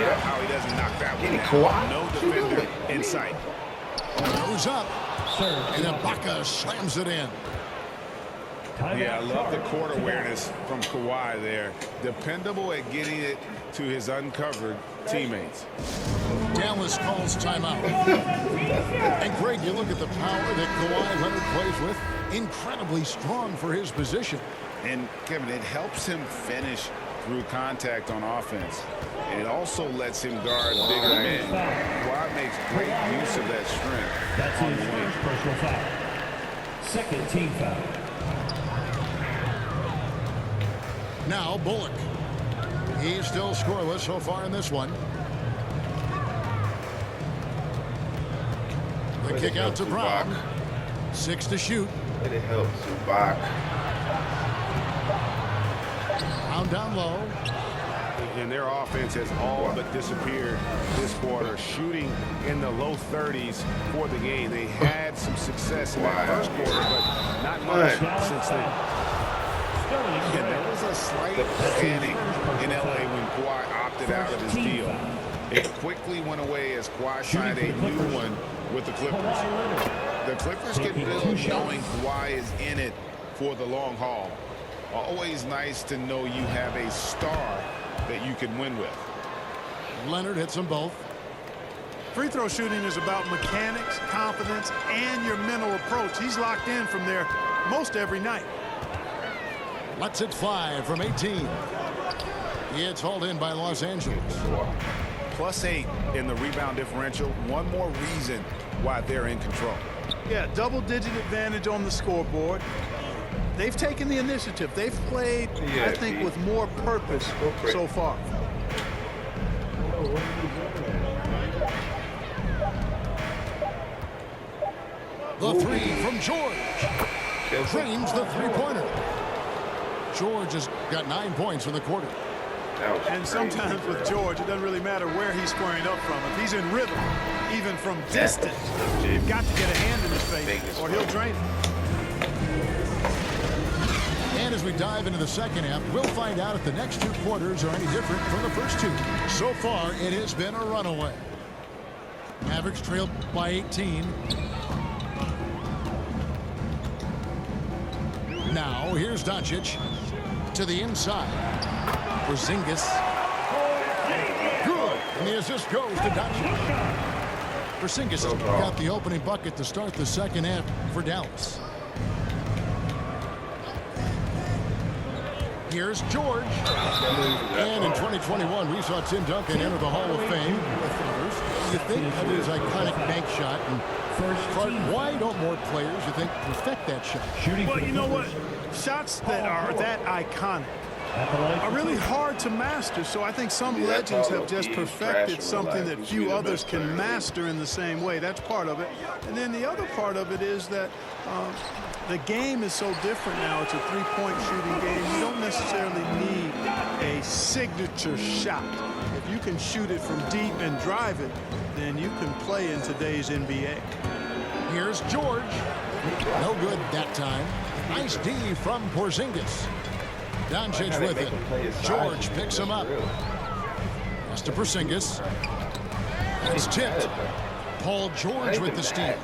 out how he doesn't knock that one down. Kawhi. No defender in sight. Goes up. And Ibaka slams it in. Yeah, I love the court awareness from Kawhi there. Dependable at getting it to his uncovered teammates. Dallas calls timeout. And Greg, you look at the power that Kawhi Leonard plays with. Incredibly strong for his position. And Kevin, it helps him finish through contact on offense. And it also lets him guard bigger men. Kawhi makes great use of that strength. That's his first personal foul. Second team foul. Now Bullock. He's still scoreless so far in this one. The kick out to Brown. 6 to shoot. It helps Zubac. Brown down low. And their offense has all but disappeared this quarter, shooting in the low 30s for the game. They had some success in that first quarter, but not much since then. And there was a slight panic in LA when Kawhi opted out of his deal. It quickly went away as Kawhi signed a new one with the Clippers. The Clippers can build knowing Kawhi is in it for the long haul. Always nice to know you have a star that you can win with. Leonard hits them both. Free throw shooting is about mechanics, confidence, and your mental approach. He's locked in from there most every night. Lets it fly from 18. It's hauled in by Los Angeles. +8 in the rebound differential. One more reason why they're in control. Yeah, double-digit advantage on the scoreboard. They've taken the initiative. They've played, I think, with more purpose so far. The three from George. Drains the three-pointer. George has got 9 points in the quarter. And sometimes with George, it doesn't really matter where he's squaring up from. If he's in rhythm, even from distance, you've got to get a hand in his face or he'll drain it. And as we dive into the second half, we'll find out if the next 2 quarters are any different from the first 2. So far, it has been a runaway. Mavericks trailed by 18. Now, here's Doncic to the inside. Porzingis. Good. And the assist goes to Doncic. Porzingis has got the opening bucket to start the second half for Dallas. Here's George. And in 2021, we saw Tim Duncan enter the Hall of Fame. You think of his iconic bank shot. And why don't more players, you think, perfect that shot? Well, you know what? Shots that are that iconic are really hard to master. So I think some legends have just perfected something that few others can master in the same way. That's part of it. And then the other part of it is that the game is so different now. It's a three-point shooting game. You don't necessarily need a signature shot. If you can shoot it from deep and drive it, then you can play in today's NBA. Here's George. No good that time. Nice D from Porzingis. Doncic with it. George picks him up. Pass to Porzingis. It's tipped. Paul George with the steal.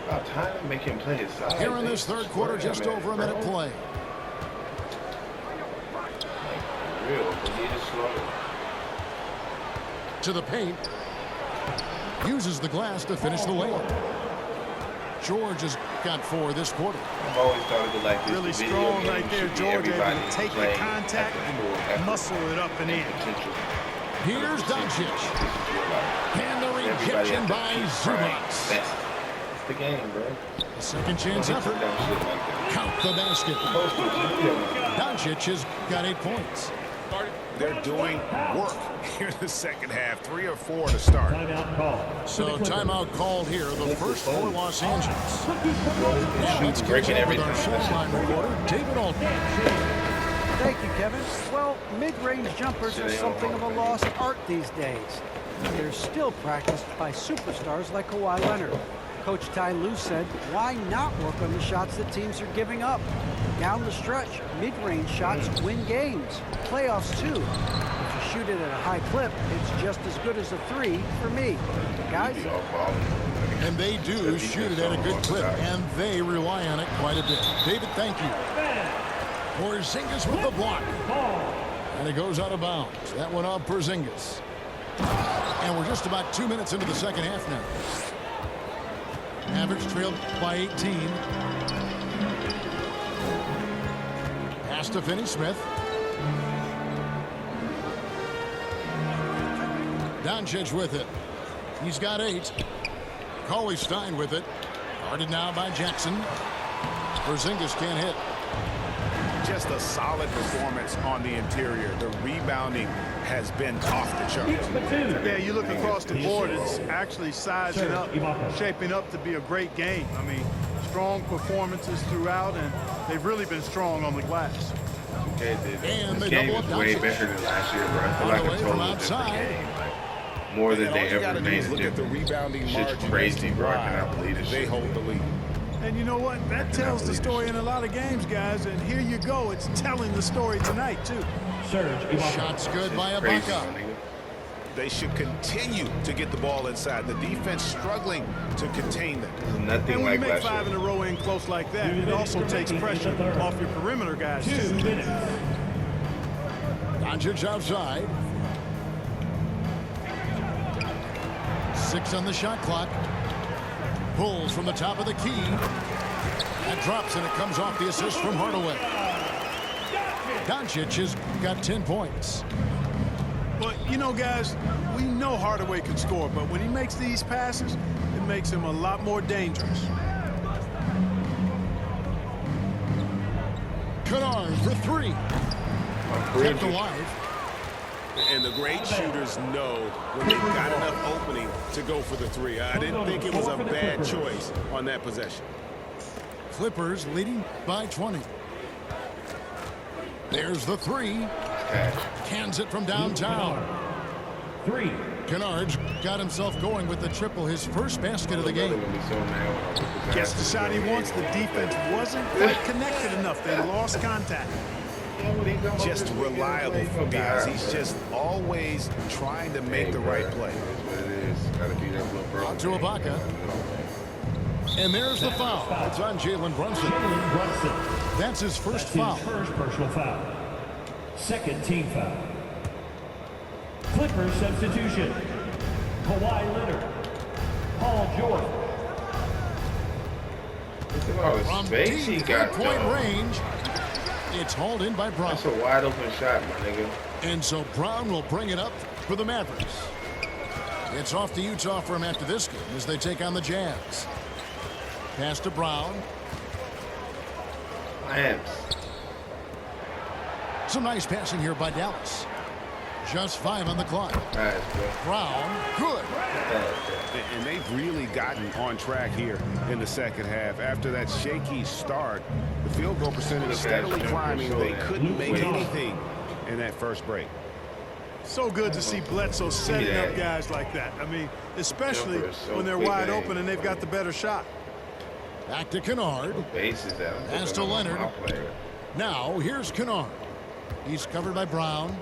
About time to make him play his side. Here in this third quarter, just over a minute play. To the paint. Uses the glass to finish the layup. George has got 4 this quarter. I've always thought of it like this. Really strong right there, George, able to take the contact and muscle it up and in. Here's Doncic. And the rejection by Zubac. That's the game, bro. A second chance effort. Count the basket. Doncic has got 8 points. They're doing work here in the second half. 3 or 4 to start. Timeout call. So timeout called here. The first for Los Angeles. And let's catch Breaking up with our everything. sideline reporter, David Alton. Thank you, Kevin. Well, mid-range jumpers are something of a lost art these days. They're still practiced by superstars like Kawhi Leonard. Coach Ty Lue said, why not work on the shots that teams are giving up? Down the stretch, mid-range shots win games. Playoffs, too. If you shoot it at a high clip, it's just as good as a 3 for me. Guys? And they do shoot it at a good clip, and they rely on it quite a bit. David, thank you. Porzingis with the block. And it goes out of bounds. That one off Porzingis. And we're just about 2 minutes into the second half now. Mavericks trailed by 18. Pass to Finney-Smith. Doncic with it. He's got 8. Cauley-Stein with it. Guarded now by Jackson. Porzingis can't hit. Just a solid performance on the interior. The rebounding has been off the charts. Yeah, you look across the board, it's actually sizing up, shaping up to be a great game. I mean, strong performances throughout, and they've really been strong on the glass. And this game is way better than last year, bro. I feel like a totally different game. Like, more than they ever made a look at the rebounding Shit's margin. crazy, bro. I cannot believe this They shit. hold the lead. And you know what? That tells the story in a lot of games, guys. And here you go. It's telling the story tonight, too. Shots good by Crazy, Ibaka. my nigga. They should continue to get the ball inside. The defense struggling to contain them. This is nothing And when like you make last 5 in year. a row in close like that, it also takes pressure off your perimeter guys, too. 2 minutes. Doncic outside. 6 on the shot clock. Pulls from the top of the key. That drops, and it comes off the assist from Hardaway. Doncic has got 10 points. But, you know, guys, we know Hardaway can score, but when he makes these passes, it makes him a lot more dangerous. Kennard for 3. Kept alive. And the great shooters know when they've got enough opening to go for the 3. I didn't think it was a bad choice on that possession. Clippers leading by 20. There's the 3. Cans it from downtown. 3. Kennard's got himself going with the triple, his first basket of the game. Gets the shot he wants. The defense wasn't quite connected enough. They lost contact. Just reliable from guys. He's just always trying to make the right play. Out to Ibaka. And there's the foul. It's on Jalen Brunson. That's his first foul. His first personal foul. Second team foul. Clippers substitution. Kawhi Leonard. Paul George. From Space he deep got, three-point though. range. It's hauled in by Brown. That's a wide open shot, my nigga. And so Brown will bring it up for the Mavericks. It's off to Utah for him after this game as they take on the Jazz. Pass to Brown. Lamps. Some nice passing here by Dallas. Just 5 on the clock. Nice, bro. Brown, good. And they've really gotten on track here in the second half. After that shaky start, the field goal percentage steadily climbing. They couldn't make anything in that first break. So good to see Bledsoe setting up guys like that. I mean, especially when they're wide open and they've got the better shot. Back to Kennard. Bases out. Pass to Leonard. Now, here's Kennard. He's covered by Brown.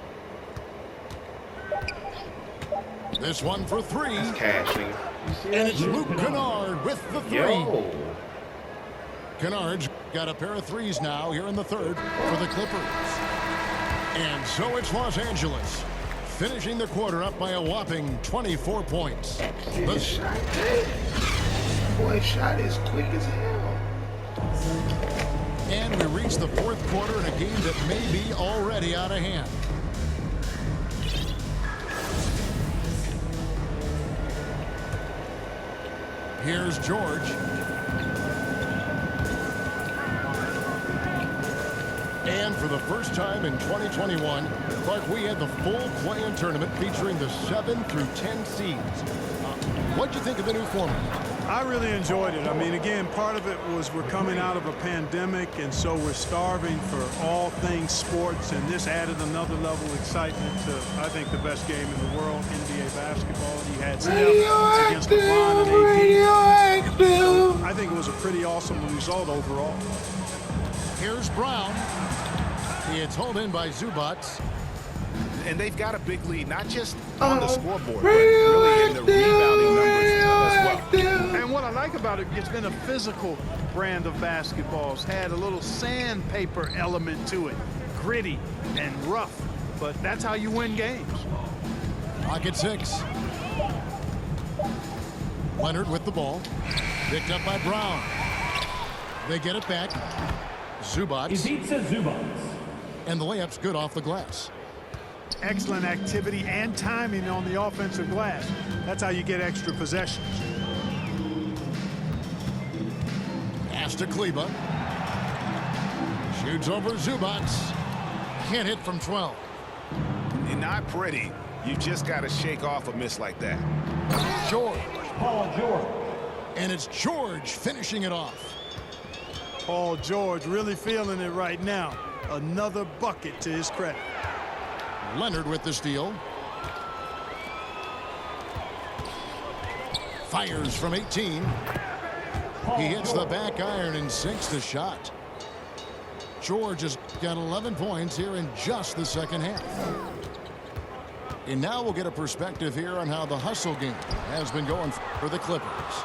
This one for 3. Cash, nigga. And it's Luke Kennard with the 3. Yo. Kennard's got a pair of 3s now here in the third for the Clippers. And so it's Los Angeles, finishing the quarter up by a whopping 24 points. Boy, shot is quick as hell. And we reach the fourth quarter in a game that may be already out of hand. Here's George. And for the first time in 2021, Clark, we had the full play-in tournament featuring the 7 through 10 seeds. What'd you think of the new format? I really enjoyed it. I mean, again, part of it was we're coming out of a pandemic, and so we're starving for all things sports, and this added another level of excitement to, I think, the best game in the world, NBA basketball. You had Steph against LeBron and AD. I think it was a pretty awesome result overall. Here's Brown. It's hauled in by Zubats. And they've got a big lead, not just on the scoreboard, but really in the rebounding numbers as well. And what I like about it, it's been a physical brand of basketball. It's had a little sandpaper element to it. Gritty and rough, but that's how you win games. Pocket 6. Leonard with the ball. Picked up by Brown. They get it back. Zubats. Ivica Zubats. And the layup's good off the glass. Excellent activity and timing on the offensive glass. That's how you get extra possessions. Pass to Kleba. Shoots over Zubats. Can't hit from 12. Not pretty. You just got to shake off a miss like that. George. Paul George. And it's George finishing it off. Paul George really feeling it right now. Another bucket to his credit. Leonard with the steal. Fires from 18. He hits the back iron and sinks the shot. George has got 11 points here in just the second half. And now we'll get a perspective here on how the hustle game has been going for the Clippers.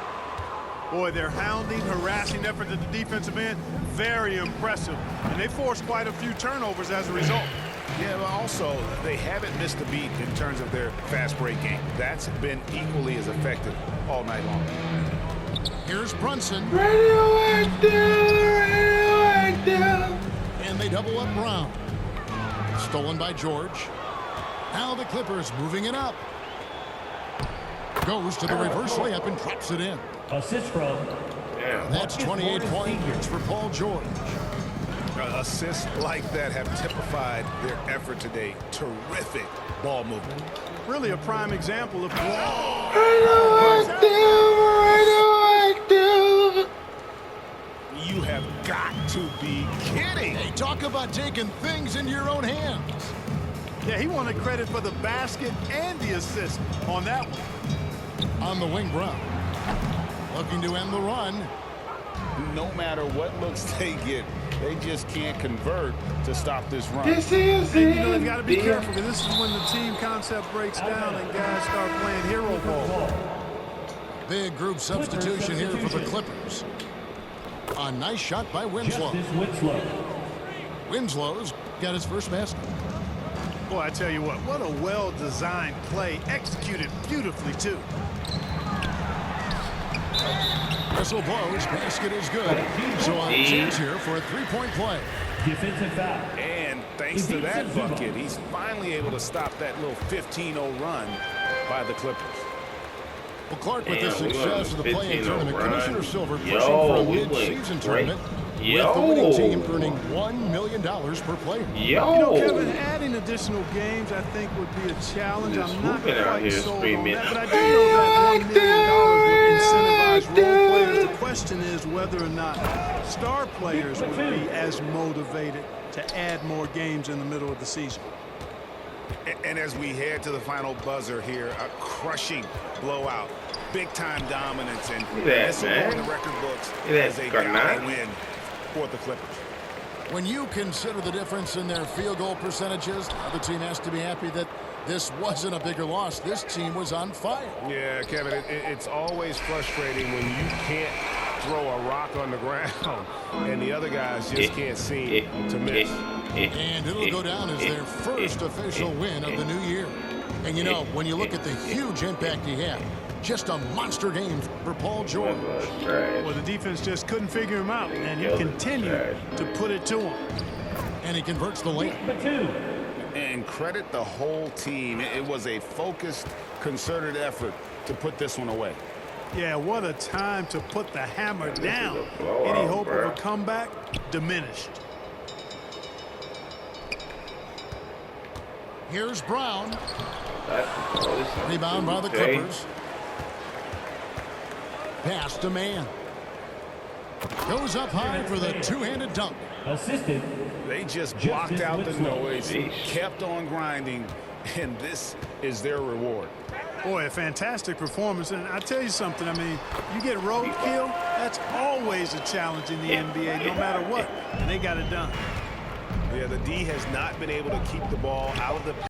Boy, their hounding, harassing effort at the defensive end, very impressive. And they forced quite a few turnovers as a result. Yeah, but also, they haven't missed a beat in terms of their fast break game. That's been equally as effective all night long. Here's Brunson. Radioactive. And they double up Brown. Stolen by George. Now the Clippers moving it up. Goes to the reverse layup and drops it in. Assist from. That's 28 points for Paul George. Assists like that have typified their effort today. Terrific ball movement. Really a prime example of You have got to be kidding. Hey, talk about taking things into your own hands. Yeah, he wanted credit for the basket and the assist on that one. On the wing, Brown. Looking to end the run. No matter what looks they get, they just can't convert to stop this run. And, you know, they've got to be careful because this is when the team concept breaks down and guys start playing hero ball. Big group substitution here for the Clippers. A nice shot by Winslow. Justice Winslow. Winslow's got his first basket. Boy, I tell you what a well-designed play, executed beautifully, too. Whistle blows, basket is good. So a chance here for a three-point play. Defensive foul. And thanks to that bucket, he's finally able to stop that little 15-0 run by the Clippers. Well, Clark, with the Damn, we success of the went play-in 15-0 tournament, run. Commissioner Silver pushing Yo, for a we mid-season went tournament great. with the winning Yo. team earning $1 million per player. You know, Yo. Kevin, adding additional games, I think, would be a challenge. Just I'm not hooping out quite here sold on screaming. that, but I do know that $1 million would incentivize role players. The question is whether or not star players would be as motivated to add more games in the middle of the season. And as we head to the final buzzer here, a crushing blowout, big-time dominance, and at that, this will go man. in the record books Look at as that a Garnett. gala win for the Clippers. When you consider the difference in their field goal percentages, the team has to be happy that this wasn't a bigger loss. This team was on fire. Yeah, Kevin, it's always frustrating when you can't throw a rock on the ground and the other guys just can't seem to miss. And it'll go down as their first official win of the new year. And you know, when you look at the huge impact he had, just a monster game for Paul George. Well, the defense just couldn't figure him out, and he continued to put it to him. And he converts the layup. And credit the whole team. It was a focused, concerted effort to put this one away. Yeah, what a time to put the hammer This is down. a blowout, Any hope bro. of a comeback diminished. Here's Brown. Rebound Rebound by the Clippers. Pass to man. Goes up high for the two-handed dunk. Assisted. They just blocked out the Winslow. noise, kept on grinding, and this is their reward. Boy, a fantastic performance. And I tell you something, I mean, you get roadkill, that's always a challenge in the NBA, no matter what. And they got it done. Yeah, the D has not been able to keep the ball out of the